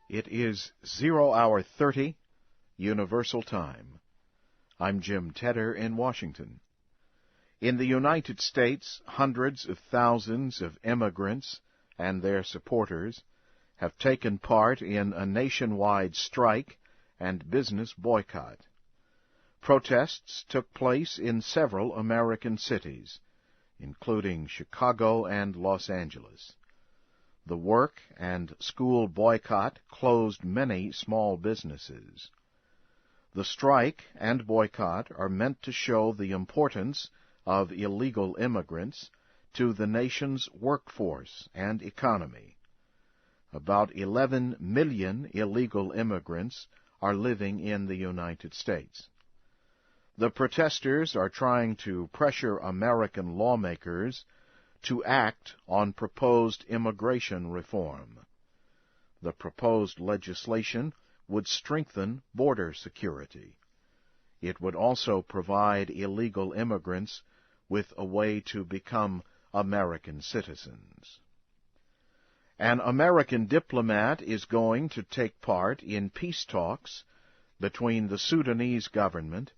It is 0 hour 30, Universal Time. I'm Jim Tedder in Washington. In the United States, hundreds of thousands of immigrants and their supporters have taken part in a nationwide strike and business boycott. Protests took place in several American cities, including Chicago and Los Angeles. The work and school boycott closed many small businesses. The strike and boycott are meant to show the importance of illegal immigrants to the nation's workforce and economy. About 11 million illegal immigrants are living in the United States. The protesters are trying to pressure American lawmakers to act on proposed immigration reform. The proposed legislation would strengthen border security. It would also provide illegal immigrants with a way to become American citizens. An American diplomat is going to take part in peace talks between the Sudanese government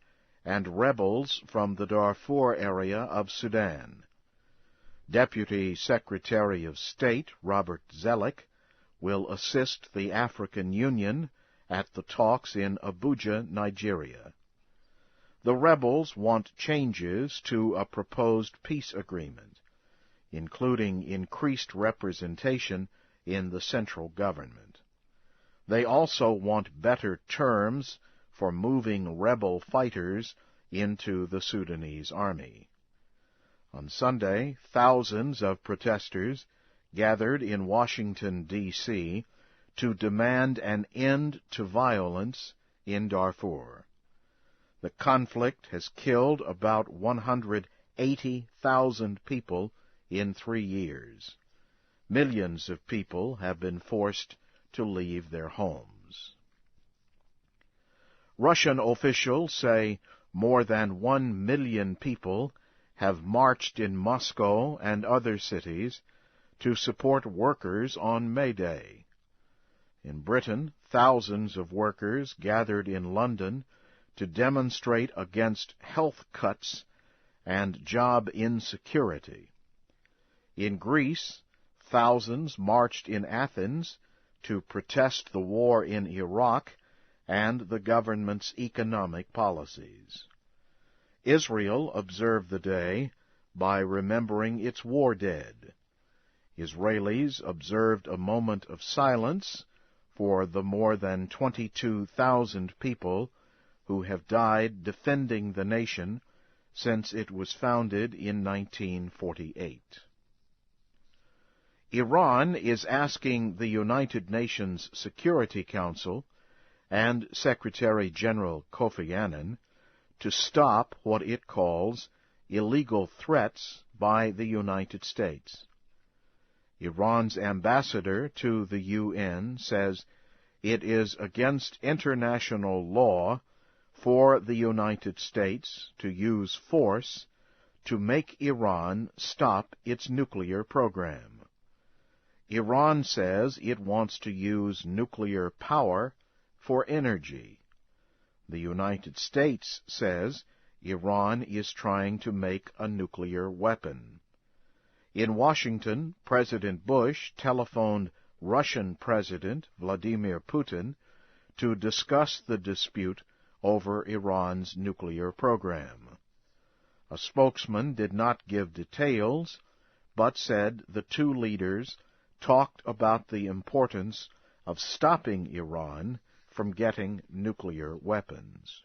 and rebels from the Darfur area of Sudan. Deputy Secretary of State Robert Zoellick will assist the African Union at the talks in Abuja, Nigeria. The rebels want changes to a proposed peace agreement, including increased representation in the central government. They also want better terms for moving rebel fighters into the Sudanese army. On Sunday, thousands of protesters gathered in Washington, D.C. to demand an end to violence in Darfur. The conflict has killed about 180,000 people in 3 years. Millions of people have been forced to leave their homes. Russian officials say more than 1 million people have marched in Moscow and other cities to support workers on May Day. In Britain, thousands of workers gathered in London to demonstrate against health cuts and job insecurity. In Greece, thousands marched in Athens to protest the war in Iraq and the government's economic policies. Israel observed the day by remembering its war dead. Israelis observed a moment of silence for the more than 22,000 people who have died defending the nation since it was founded in 1948. Iran is asking the United Nations Security Council and Secretary General Kofi Annan to stop what it calls illegal threats by the United States. Iran's ambassador to the UN says it is against international law for the United States to use force to make Iran stop its nuclear program. Iran says it wants to use nuclear power for energy. The United States says Iran is trying to make a nuclear weapon. In Washington, President Bush telephoned Russian President Vladimir Putin to discuss the dispute over Iran's nuclear program. A spokesman did not give details, but said the two leaders talked about the importance of stopping Iran from getting nuclear weapons.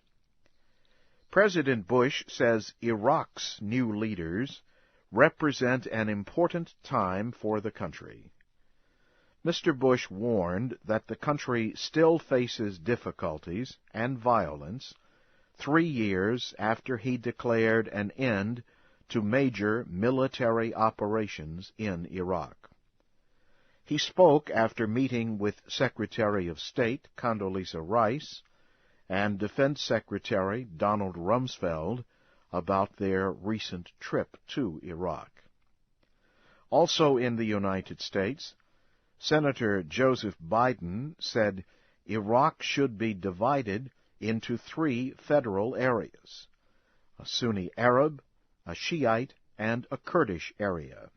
President Bush says Iraq's new leaders represent an important time for the country. Mr. Bush warned that the country still faces difficulties and violence 3 years after he declared an end to major military operations in Iraq. He spoke after meeting with Secretary of State Condoleezza Rice and Defense Secretary Donald Rumsfeld about their recent trip to Iraq. Also in the United States, Senator Joseph Biden said Iraq should be divided into 3 federal areas: a Sunni Arab, a Shiite, and a Kurdish area.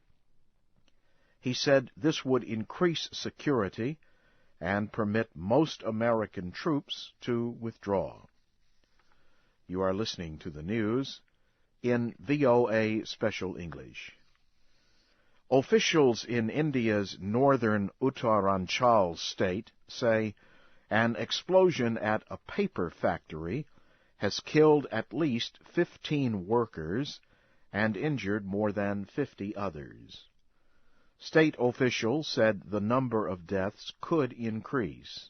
He said this would increase security and permit most American troops to withdraw. You are listening to the news in VOA Special English. Officials in India's northern Uttaranchal state say an explosion at a paper factory has killed at least 15 workers and injured more than 50 others. State officials said the number of deaths could increase.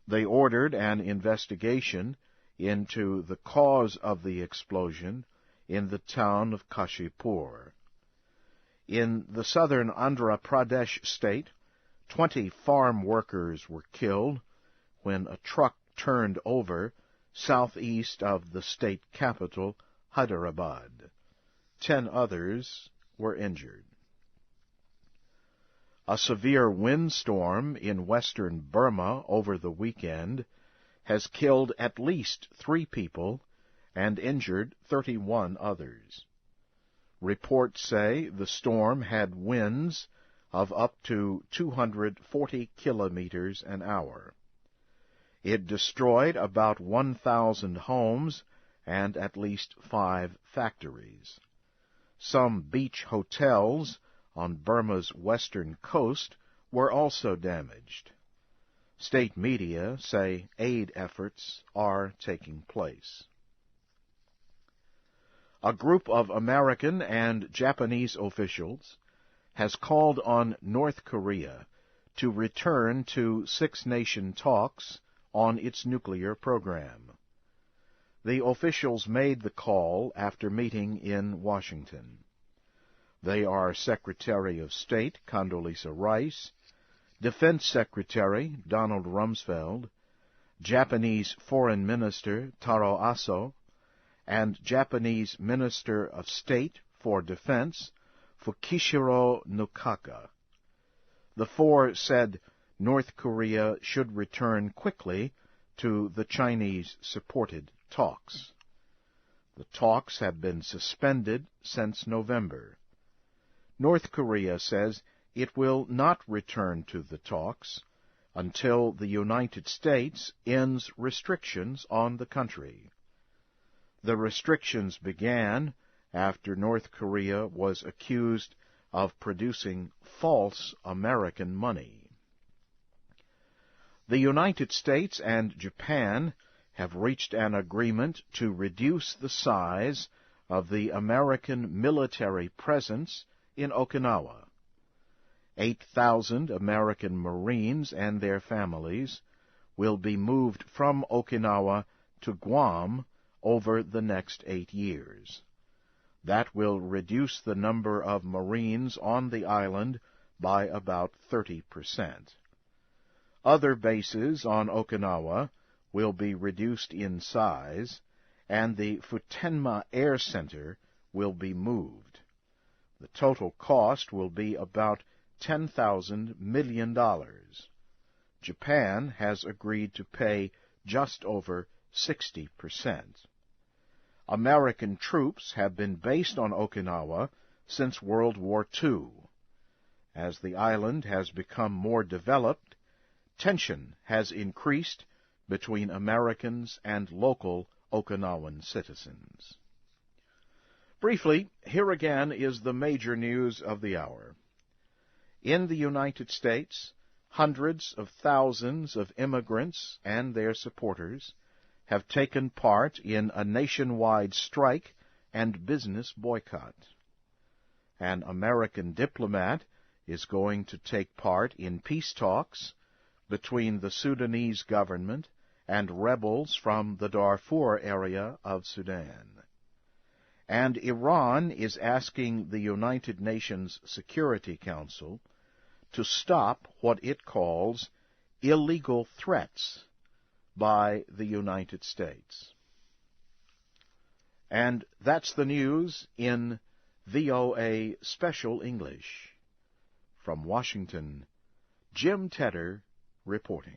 They ordered an investigation into the cause of the explosion in the town of Kashipur. In the southern Andhra Pradesh state, 20 farm workers were killed when a truck turned over southeast of the state capital, Hyderabad. 10 others were injured. A severe windstorm in western Burma over the weekend has killed at least 3 people and injured 31 others. Reports say the storm had winds of up to 240 kilometers an hour. It destroyed about 1,000 homes and at least 5 factories. Some beach hotels on Burma's western coast were also damaged. State media say aid efforts are taking place. A group of American and Japanese officials has called on North Korea to return to six-nation talks on its nuclear program. The officials made the call after meeting in Washington. They are Secretary of State Condoleezza Rice, Defense Secretary Donald Rumsfeld, Japanese Foreign Minister Taro Aso, and Japanese Minister of State for Defense Fukishiro Nukaka. The 4 said North Korea should return quickly to the Chinese-supported talks. The talks have been suspended since November. North Korea says it will not return to the talks until the United States ends restrictions on the country. The restrictions began after North Korea was accused of producing false American money. The United States and Japan have reached an agreement to reduce the size of the American military presence in Okinawa. 8,000 American Marines and their families will be moved from Okinawa to Guam over the next 8 years. That will reduce the number of Marines on the island by about 30%. Other bases on Okinawa will be reduced in size, and the Futenma Air Center will be moved. The total cost will be about $10,000 million. Japan has agreed to pay just over 60%. American troops have been based on Okinawa since World War II. As the island has become more developed, tension has increased between Americans and local Okinawan citizens. Briefly, here again is the major news of the hour. In the United States, hundreds of thousands of immigrants and their supporters have taken part in a nationwide strike and business boycott. An American diplomat is going to take part in peace talks between the Sudanese government and rebels from the Darfur area of Sudan. And Iran is asking the United Nations Security Council to stop what it calls illegal threats by the United States. And that's the news in VOA Special English. From Washington, Jim Tedder reporting.